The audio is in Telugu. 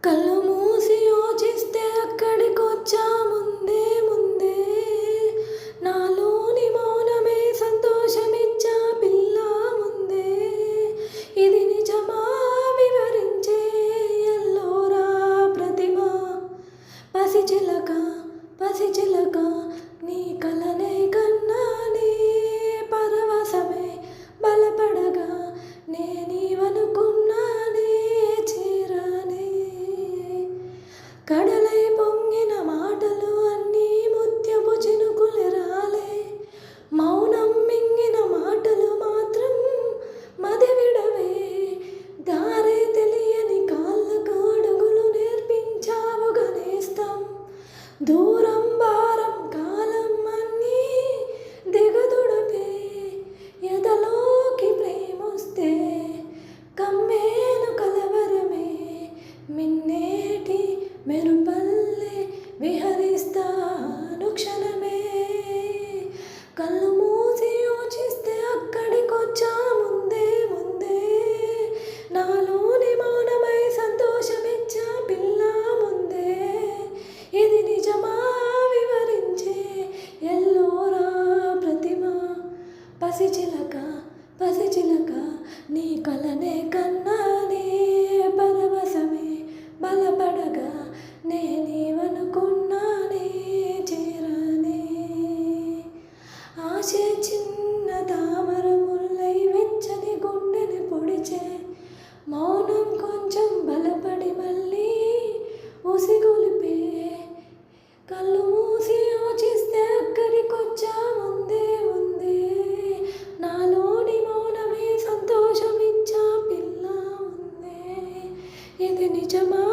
కళ్ళు మూసి యోచిస్తే అక్కడికొచ్చా ముందే ముందే నాలోని మౌనమే సంతోషమిచ్చా పిల్ల ముందే ఇది నిజమా వివరించే ఎల్లోరా ప్రతిమ పసిచిలక పసిచిలక నీ కలనే కన్నానే పరవశమే బలపడగా నేనీవనుకున్నానే చేరానే కడలై పొంగిన మాటలు అన్నీ ముత్యపు చినుకులు రాలే మౌనం మింగిన మాటలు మాత్రం మది విడవే దారే తెలియని కాళ్ళకు అడుగులు నేర్పించావు గనేస్తం దూరం భారం కాలం అన్నీ దిగదుడపే ఎదలోకి ప్రేమొస్తే కమ్మేను కలవరమే మిన్నేటి మెరుపల్లె విహరిస్తాను క్షణమే కళ్ళు మూసి యోచిస్తే అక్కడికొచ్చా ముందే ముందే నాలోని మౌనమై సంతోషమిచ్చా పిల్ల ముందే ఇది నిజమా వివరించే ఎల్లోరా ప్రతిమ పసిచిలక పసిచిలక నీ కలనే కన్నానే పరవశమే బలపడగా నేనేవనుకున్నానే చేరానే ఆశే చిన్న తామర ముల్లై వెచ్చని గుండెని పొడిచే మౌనం కొంచెం బలపడి మళ్ళీ ఉసిగొలిపే కళ్ళు మూసి యోచిస్తే అక్కడికొచ్చా ముందే ముందే నాలోని మౌనమే సంతోషమిచ్చా పిల్ల ముందే ఇది నిజమా